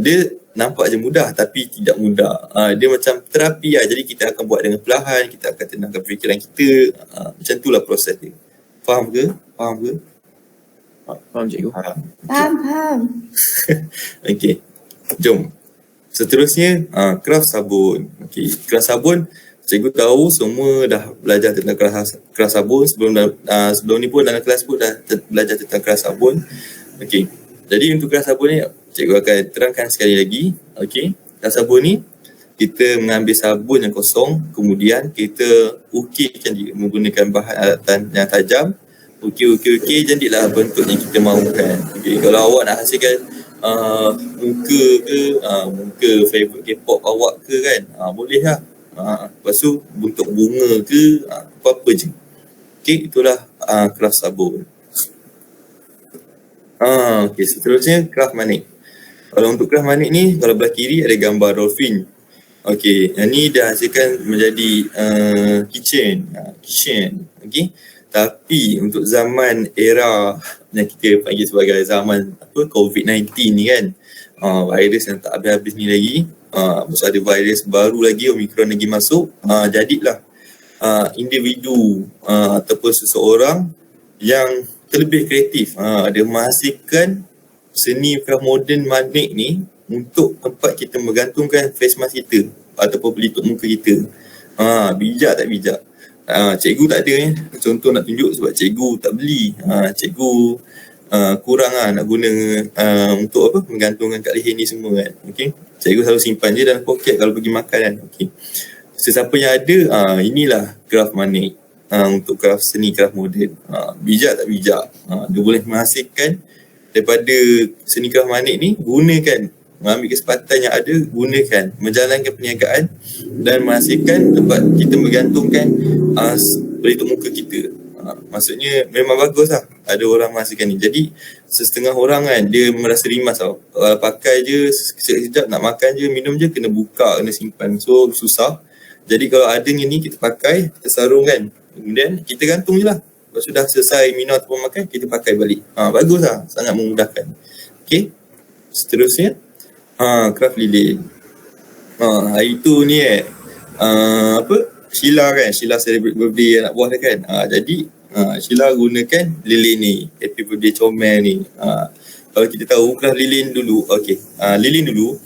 Dia nampak je mudah tapi tidak mudah. Dia macam terapi lah. Jadi kita akan buat dengan perlahan, kita akan tenangkan fikiran kita. Macam itulah proses dia. Faham ke? Faham cikgu? Faham. Okey. Jom. Seterusnya, craft sabun. Okey, craft sabun, cikgu tahu semua dah belajar tentang craft sabun. Sebelum ni pun dalam kelas pun dah belajar tentang craft sabun. Okey. Jadi untuk craft sabun ni, cikgu akan terangkan sekali lagi. Okey. Craft sabun ni, kita mengambil sabun yang kosong, kemudian kita ukirkan dia menggunakan bahan alatan yang tajam. Ukir, jadilah bentuk yang kita mahukan. Okey, kalau awak nak hasilkan muka ke, muka favorite K-pop awak ke kan, boleh lah. Lepas tu bentuk bunga ke, apa-apa je. Okey, itulah craft sabun. Okey, seterusnya craft manik. Kalau untuk craft manik ni, kalau belah kiri ada gambar dolphin. Okey, yang ni dah hasilkan menjadi kitchen. Okey. Tapi untuk zaman era yang kita panggil sebagai zaman COVID-19 ni kan, virus yang tak habis-habis ni lagi, ada virus baru lagi, Omicron lagi masuk, jadilah individu ataupun seseorang yang terlebih kreatif, dia menghasilkan seni craft moden manik ni untuk tempat kita menggantungkan face mask kita ataupun pelitup muka kita. Bijak tak bijak? Cikgu tak ada contoh nak tunjuk sebab cikgu tak beli. Cikgu kurang nak guna untuk menggantungkan kat leher ni semua kan. Okey. Cikgu selalu simpan je dalam poket kalau pergi makan kan. Okey. Sesiapa yang ada, inilah craft manik untuk craft seni craft moden. Bijak tak bijak? Dia boleh menghasilkan daripada seni craft manik ni, gunakan, mengambil kesempatan yang ada, gunakan, menjalankan perniagaan dan menghasilkan tempat kita menggantungkan pelitup muka kita. Maksudnya memang bagus lah ada orang menghasilkan ni. Jadi setengah orang kan, dia merasa rimas tau. Pakai je sekejap, nak makan je, minum je, kena buka, kena simpan. So susah. Jadi kalau adanya ni, kita pakai, kita sarung kan, kemudian kita gantung je lah. Lepas sudah selesai minum ataupun makan, kita pakai balik. Bagus lah, sangat memudahkan. Okay, seterusnya craft lilin. Hari tu ni Sheila kan, Sheila celebrate birthday anak buah dia kan. Jadi Sheila gunakan lilin ni, happy birthday comel ni. Kalau kita tahu craft lilin dulu, lilin dulu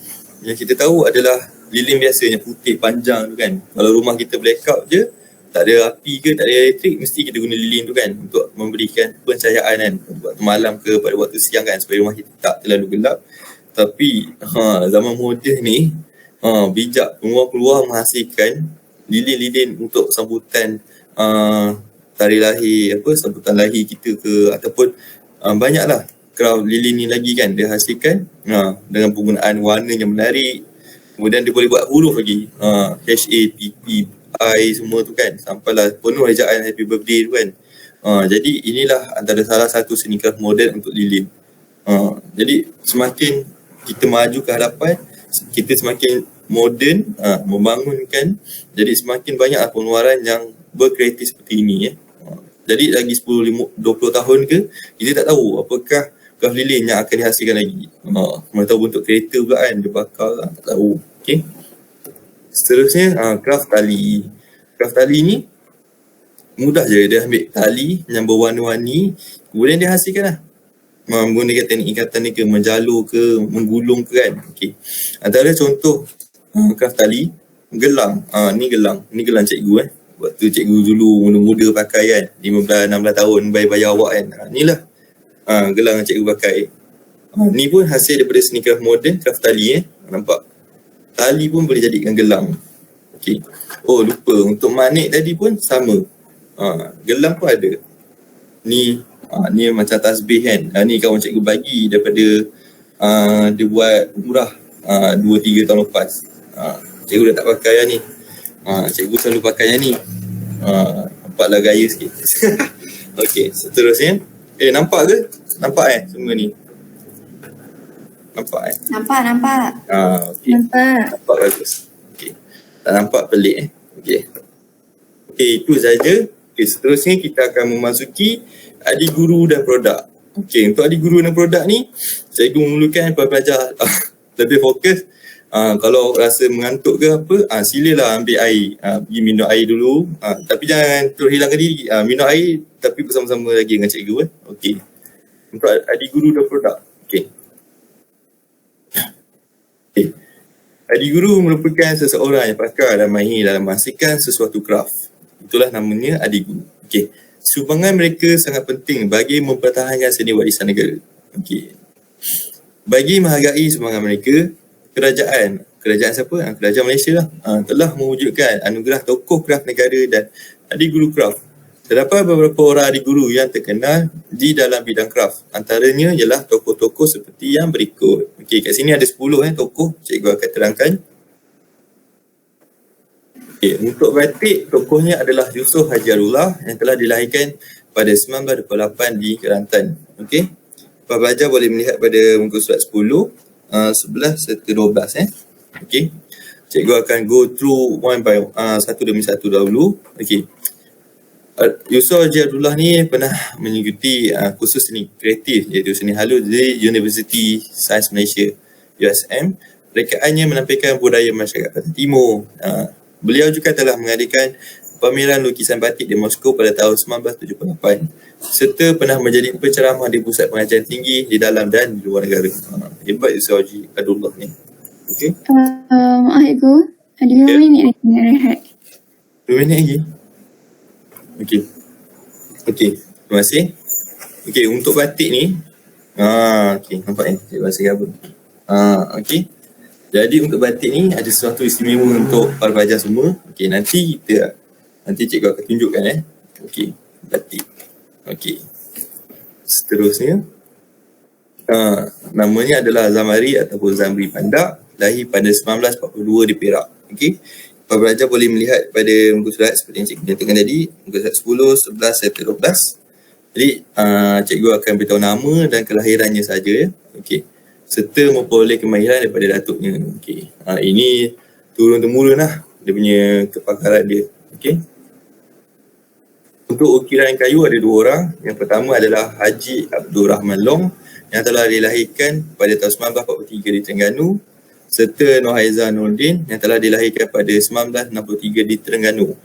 yang kita tahu adalah lilin biasa yang putih panjang tu kan. Kalau rumah kita blackout je, tak ada api ke, tak ada elektrik, mesti kita guna lilin tu kan untuk memberikan pencahayaan kan, waktu malam ke pada waktu siang kan, supaya rumah kita tak terlalu gelap. Tapi zaman moden ni bijak, keluar menghasilkan lilin-lilin untuk sambutan tarikh lahir, sambutan lahir kita ke, ataupun banyaklah craft lilin ni lagi kan, dia hasilkan dengan penggunaan warna yang menarik. Kemudian dia boleh buat huruf lagi, HAPPI semua tu kan, sampailah penuh ejaan happy birthday tu kan. Jadi inilah antara salah satu seni craft moden untuk lilin. Jadi semakin kita maju ke hadapan, kita semakin moden, membangunkan. Jadi semakin banyak pengeluaran yang berkreatif seperti ini. Jadi lagi 10-20 tahun ke, kita tak tahu apakah craft lilin yang akan dihasilkan lagi. Mana tahu bentuk kereta pula kan, dia bakar, tak tahu. Okay. Seterusnya craft tali. Craft tali ni mudah je, dia ambil tali yang berwarna-warni, kemudian dia hasilkan lah menggunakan teknik ikatan ni ke, menjalur ke, menggulung ke kan. Okay. Antara contoh craft tali, gelang. Ni gelang cikgu waktu cikgu dulu muda-muda pakai kan, 15-16 tahun bayi-bayi awak kan. Inilah gelang yang cikgu pakai. Ni pun hasil daripada seni craft moden, craft tali nampak. Tali pun boleh jadikan gelang. Okay. Lupa, untuk manik tadi pun sama. Gelang pun ada. Ni macam tasbih kan. Ni kawan cikgu bagi daripada dia buat murah 2-3 tahun lepas. Cikgu dah tak pakai yang ni. Cikgu selalu pakai yang ni. Nampaklah gaya sikit. Okey, seterusnya. Nampak ke? Nampak semua ni? Nampak Nampak. Okay. Nampak. Nampak bagus. Okey. Tak nampak pelik Okey. Okey, itu saja. Okey, seterusnya kita akan memasuki adik guru dan produk. Okey, untuk adik guru dan produk ni, cikgu memerlukan pelajar lebih fokus. Kalau rasa mengantuk ke apa, silalah ambil air. Pergi minum air dulu. Tapi jangan terus hilangkan diri. Minum air tapi bersama-sama lagi dengan cikgu. Okey. Untuk adik guru dan produk. Okey. Adik guru merupakan seseorang yang pakar dan mahir dalam menghasilkan sesuatu craft. Itulah namanya adik guru. Okey. Sumbangan mereka sangat penting bagi mempertahankan seni warisan negara. Okey. Bagi menghargai sumbangan mereka, kerajaan siapa? Kerajaan Malaysia lah, telah mewujudkan anugerah tokoh kraft negara dan adik guru kraft. Terdapat beberapa orang adik guru yang terkenal di dalam bidang kraft. Antaranya ialah tokoh-tokoh seperti yang berikut. Okey, kat sini ada 10 tokoh, cikgu akan terangkan. Okey, untuk batik, tokohnya adalah Yusof Hajarullah yang telah dilahirkan pada 1928 di Kelantan. Okey. Para pelajar boleh melihat pada muka surat 10, 11 serta 12 Okey. Cikgu akan go through satu demi satu dahulu. Okey. Yusof Hajarullah ni pernah mengikuti kursus seni kreatif iaitu seni halus di University Sains Malaysia USM. Rekaannya menampilkan budaya masyarakat Pantai Timur. Beliau juga telah mengadakan pameran lukisan batik di Moskow pada tahun 1978 serta pernah menjadi penceramah di pusat pengajian tinggi di dalam dan di luar negara. Hebat Yusof Hajarullah ni. Okey. Cikgu, ada 5 minit lagi nak rehat. 2 minit lagi. Okey. Terima kasih. Okey, untuk batik ni okey, nampak cikgu rasa apa. Okey. Jadi untuk batik ni ada sesuatu istimewa untuk para pelajar semua. Okey, nanti cikgu akan tunjukkan Okey, batik. Okey. Seterusnya namanya adalah Zamari ataupun Zamri Pandak, lahir pada 1942 di Perak. Okey. Para pelajar boleh melihat pada muka surat seperti yang cikgu nyatakan tadi, muka surat 10, 11 serta 12. Jadi cikgu akan beritahu nama dan kelahirannya saja Okey. Serta memperoleh kemahiran daripada datuknya. Okey. Ini turun-temurun lah dia punya kepakaran dia. Okey. Untuk ukiran kayu ada 2 orang. Yang pertama adalah Haji Abdul Rahman Long yang telah dilahirkan pada tahun 1943 di Terengganu, serta Nohaiza Nordin yang telah dilahirkan pada 1963 di Terengganu.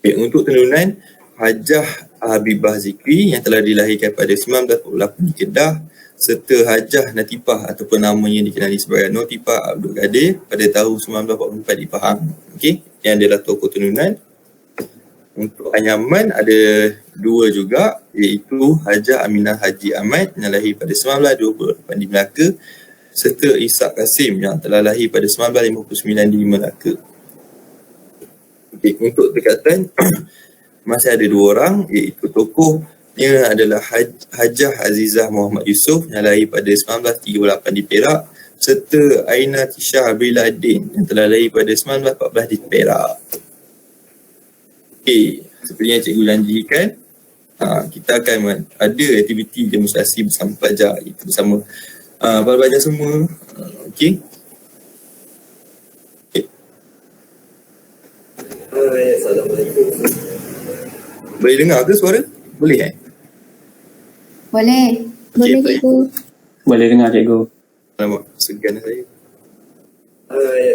Okay, untuk tenunan, Hajah Habibah Zikri yang telah dilahirkan pada 1948 di Kedah, serta Hajah Natifah ataupun namanya dikenali sebagai Notifah Abdul Qadir pada tahun 1944 di Pahang. Okey, yang adalah tokoh tenunan. Untuk anyaman ada 2 juga, iaitu Hajah Aminah Haji Ahmad yang lahir pada 1928 di Melaka, serta Ishak Kasim yang telah lahir pada 1959 di Melaka. Okey, untuk dekatan masih ada 2 orang, iaitu tokohnya adalah Hajah Azizah Muhammad Yusof yang lahir pada 1938 di Perak, serta Aina Tisha Abrila Din yang telah lahir pada 1914 di Perak. Okey, seperti yang cikgu janjikan, kita akan ada aktiviti demonstrasi bersama pelajar, itu bersama para pelajar semua. Okey. Assalamualaikum. Boleh dengar ke suara? Boleh Boleh. Boleh, baik. cikgu. Boleh dengar cikgu. Alamak, segan saya.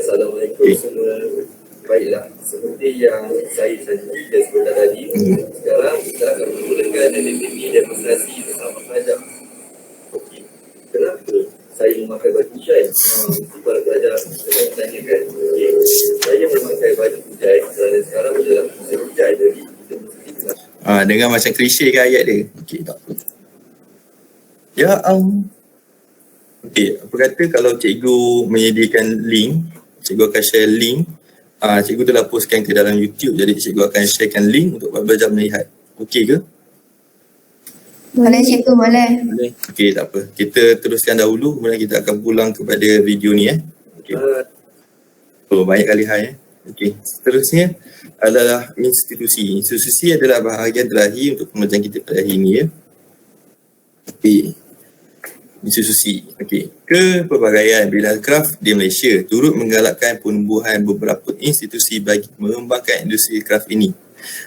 Assalamualaikum semua. Baiklah, seperti yang saya janjikan sebentar tadi, sekarang kita akan memulakan aktiviti demonstrasi bersama pelajar. Okey, kenapa saya memakai baju hujan? Mesti para pelajar sedang bertanyakan. Okey, saya memakai baju hujan kerana sekarang adalah musim hujan, jadi kita mesti Dengar macam klise ke ayat dia? Okey, tak apa. Ya okey, apa kata kalau cikgu menyediakan link, cikgu akan share link. Cikgu telah postkan ke dalam YouTube, jadi cikgu akan sharekan link untuk pelajar melihat. Okey ke? Boleh cikgu, boleh. Boleh. Okey, tak apa. Kita teruskan dahulu, kemudian kita akan pulang kepada video ni Okey. Oh, banyak kali hai Okey. Seterusnya adalah institusi. Institusi adalah bahagian terakhir untuk pembelajaran kita pada hari ini Okey. Institusi. Okey. Kepelbagaian Bidang Kraf di Malaysia turut menggalakkan penubuhan beberapa institusi bagi mengembangkan industri kraf ini.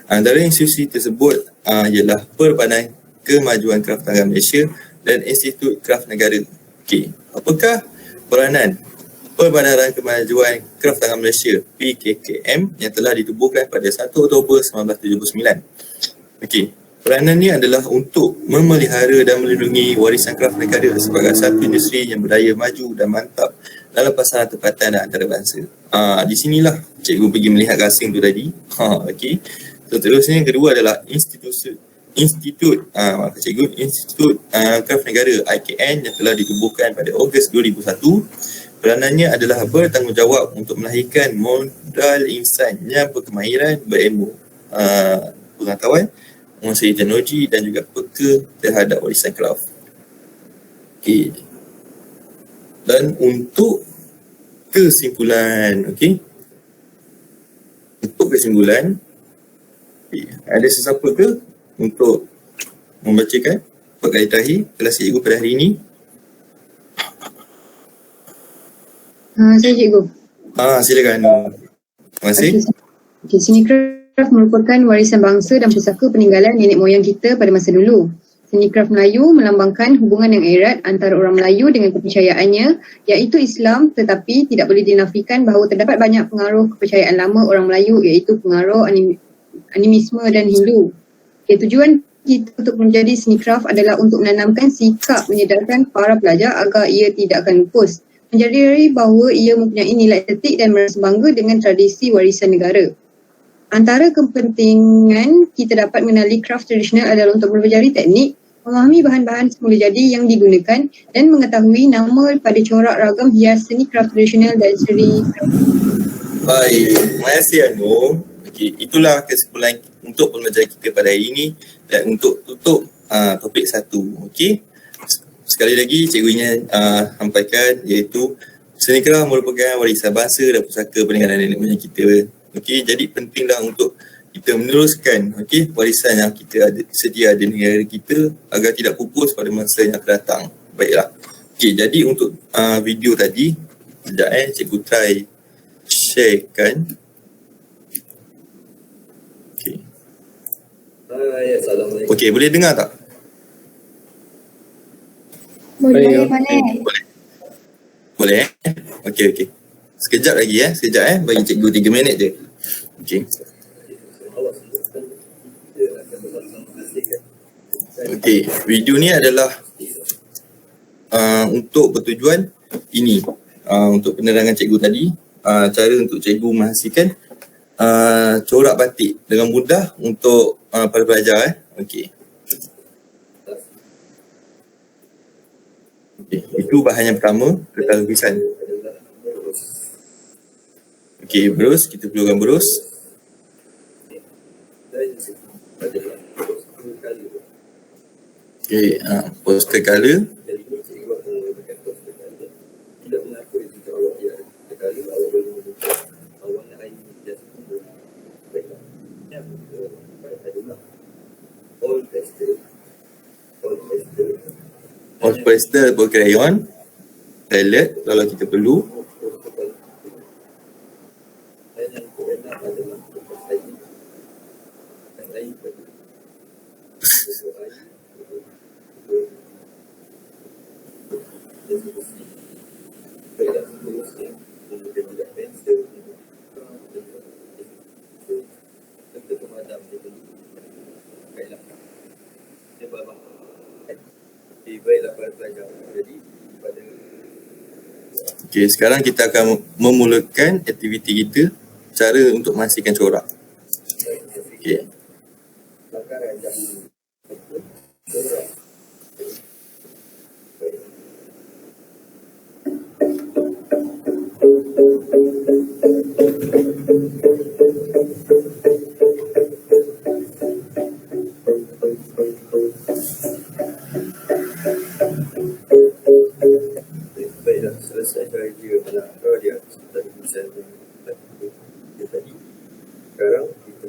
Antara institusi tersebut ialah Perbadan Kemajuan Kraf Tangan Malaysia dan Institut Kraf Negara. Okey. Apakah peranan Perbadanan Kemajuan Kraf Tangan Malaysia PKKM yang telah ditubuhkan pada 1 Oktober 1979? Okey. Peranan ini adalah untuk memelihara dan melindungi warisan kraf negara sebagai satu industri yang berdaya maju dan mantap dalam pasaran tempatan dan antarabangsa. Di sinilah cikgu pergi melihat gasing tu tadi. Okey. Seterusnya yang kedua adalah Institut Kraf Negara IKN yang telah ditubuhkan pada Ogos 2001. Peranannya adalah bertanggungjawab untuk melahirkan modal insan yang berkemahiran, berilmu, pengetahuan, menguasai teknologi dan juga peka terhadap warisan kraf. Okey. Dan untuk kesimpulan, ada sesiapa ke untuk membacakan perkara terakhir kelas cikgu pada hari ini? Saya cikgu. Silakan. Terima kasih. Okay, seni kraf merupakan warisan bangsa dan pusaka peninggalan nenek moyang kita pada masa dulu. Seni kraf Melayu melambangkan hubungan yang erat antara orang Melayu dengan kepercayaannya, iaitu Islam, tetapi tidak boleh dinafikan bahawa terdapat banyak pengaruh kepercayaan lama orang Melayu, iaitu pengaruh animisme dan Hindu. Okay, tujuan kita untuk menjadi seni kraf adalah untuk menanamkan sikap menyedarkan para pelajar agar ia tidak akan lupus, menjadi bahawa ia mempunyai nilai estetik dan merasa bangga dengan tradisi warisan negara. Antara kepentingan kita dapat mengenali kraf tradisional adalah untuk mempelajari teknik, memahami bahan-bahan semula jadi yang digunakan dan mengetahui nama pada corak ragam hias seni kraf tradisional dan seni kraf. Baik, terima kasih Anu. Okey, itulah kesimpulan untuk pembelajaran kita pada hari ini dan untuk tutup topik 1. Okey. Sekali lagi cikgu ingin sampaikan iaitu seni kraf merupakan warisan bangsa dan pusaka peninggalan nenek moyang kita. Okey, jadi pentinglah untuk kita meneruskan warisan yang kita sedia di negara kita agar tidak pupus pada masa yang akan datang. Baiklah. Okey, jadi untuk video tadi sekejap cikgu try sharekan. Okey. Assalamualaikum. Okey, boleh dengar tak? Boleh. Boleh Okey. Sekejap lagi bagi cikgu 3 minit je. Okey. Okey, video ni adalah untuk bertujuan ini, untuk penerangan cikgu tadi, cara untuk cikgu menghasilkan corak batik dengan mudah untuk para pelajar Okey. Itu bahan yang pertama, kertas lukisan. Okey, berus, kita perlukan berus. Okey, poster color. All pastel berkrayon, palette kalau kita perlu. Okey, sekarang kita akan memulakan aktiviti kita, cara untuk menghasilkan corak. Okey.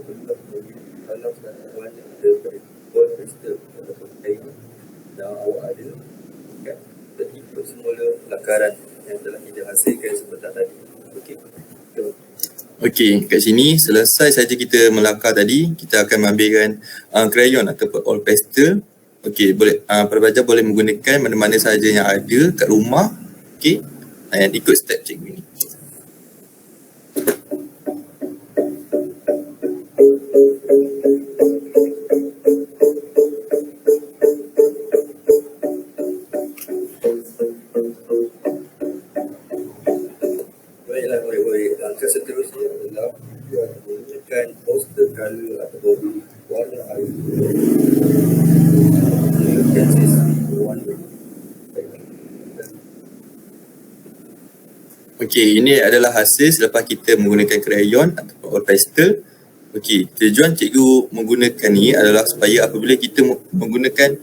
kalau sekarang daripada Gold Crystal ataupun kain yang awak ada kan, berarti itu semula pelanggaran yang telah kita hasilkan sebentar tadi. Okey. Okey, kat sini selesai saja kita melangkah tadi, kita akan mengambilkan krayon ataupun oil pastel. Okey, boleh para pelajar boleh menggunakan mana-mana sahaja yang ada kat rumah. Okey. Dan ikut step cikgu ni. Baiklah, baik-baik. Langkah seterusnya adalah kita menggunakan poster color ataupun warna air. Menggunakan sesi warna. Okey, ini adalah hasil selepas kita menggunakan krayon ataupun oil pastel. Okey, tujuan cikgu menggunakan ni adalah supaya apabila kita menggunakan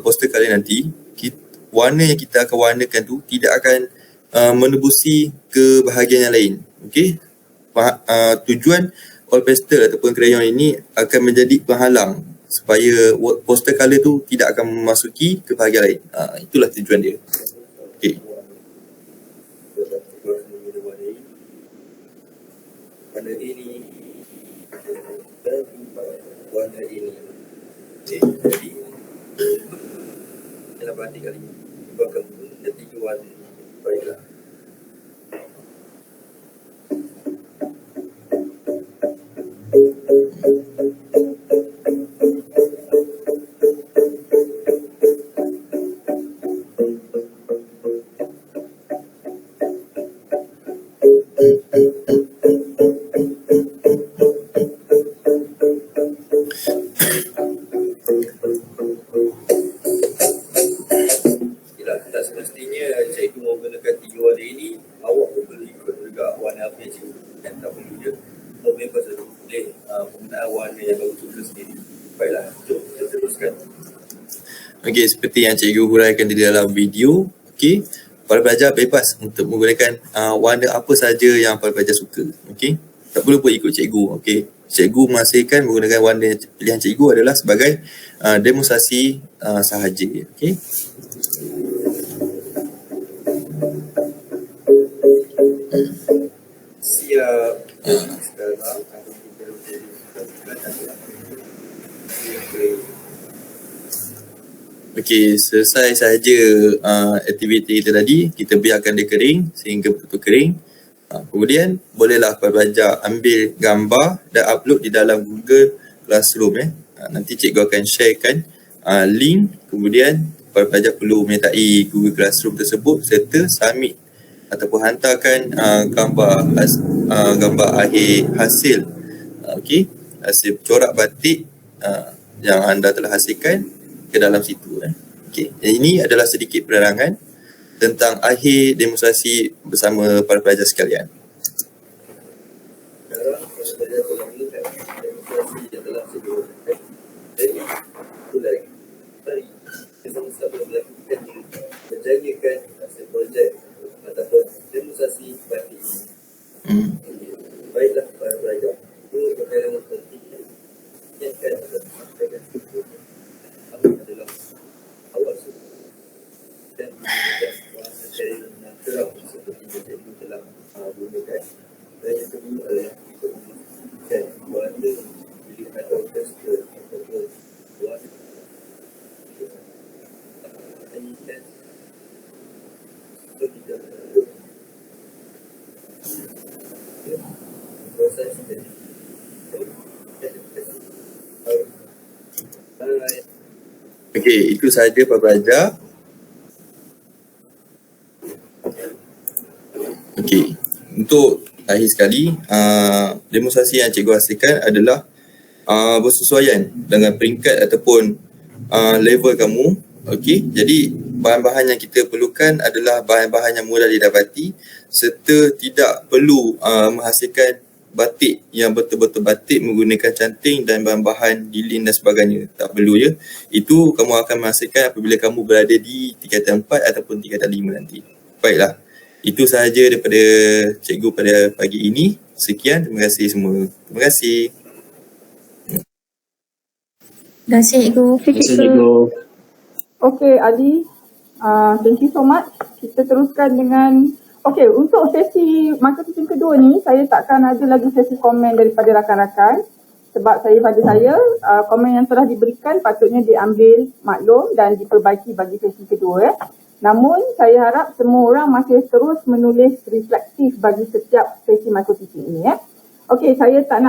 poster color nanti, warna yang kita akan warnakan tu tidak akan menebusi ke bahagian yang lain. Okey. Tujuan oil pastel ataupun krayon ini akan menjadi penghalang supaya poster color tu tidak akan memasuki ke bahagian lain. Itulah tujuan dia. Okey. Warna ini dan warna ini. Okey, jadi dalam berarti kali ini kita akan menggunakan 3 warna ini. Baiklah. Tak semestinya cikgu menggunakan 3 warna ini, awak pun boleh ikut juga warna apa yang cikgu gunakan. Tak perlu je bebas saja boleh penggunaan warna yang baru suka sendiri. Baiklah, jom kita teruskan. Okey, seperti yang cikgu huraikan di dalam video, okey, para pelajar bebas untuk menggunakan warna apa saja yang para pelajar suka. Okey, tak perlu pun ikut cikgu. Okey, cikgu menghasilkan menggunakan warna pilihan cikgu adalah sebagai demonstrasi sahaja. Okey. Siap. Jadi sekarang akan kita Okey, selesai sahaja aktiviti kita tadi. Kita biarkan dia kering sehingga betul-betul kering. Kemudian bolehlah para pelajar ambil gambar dan upload di dalam Google Classroom. Nanti cikgu akan sharekan link. Kemudian para pelajar perlu menyertai Google Classroom tersebut serta submit ataupun hantarkan gambar akhir hasil. Okey, hasil corak batik yang anda telah hasilkan ke dalam situ. Okey, ini adalah sedikit penerangan tentang akhir demonstrasi bersama para pelajar sekalian. sekarang saya telah melihat demonstrasi yang telah saya lakukan. Jadi, mulai mari sama-sama melakukan menjadikan hasil projek ataupun demonstrasi batik ini. Baiklah para pelajar, ini perkara yang penting yang akan sampaikan apa adalah awal suku dan materi yang terang seperti yang cikgu telah gunakan. Dan yang kedua adalah ikut memastikan warna pilihan orkestra ataupun warna nyanyikan so kita proses jadi Okey, itu sahaja para pelajar. Okey, untuk akhir sekali, demonstrasi yang cikgu hasilkan adalah bersesuaian dengan peringkat ataupun level kamu. Okey, jadi bahan-bahan yang kita perlukan adalah bahan-bahan yang mudah didapati serta tidak perlu menghasilkan batik yang betul-betul batik menggunakan canting dan bahan-bahan lilin dan sebagainya. Tak perlu ya. Itu kamu akan menghasilkan apabila kamu berada di tingkatan 4 ataupun tingkatan 5 nanti. Baiklah. Itu sahaja daripada cikgu pada pagi ini. Sekian, terima kasih semua. Terima kasih. Terima kasih cikgu. Terima kasih cikgu. Okay, Ali. Thank you so much. Kita teruskan dengan untuk sesi masa teaching kedua ni, saya takkan ada lagi sesi komen daripada rakan-rakan sebab pada saya komen yang telah diberikan patutnya diambil maklum dan diperbaiki bagi sesi kedua. Namun saya harap semua orang masih terus menulis reflektif bagi setiap sesi masa teaching ini. Okey, saya tak nak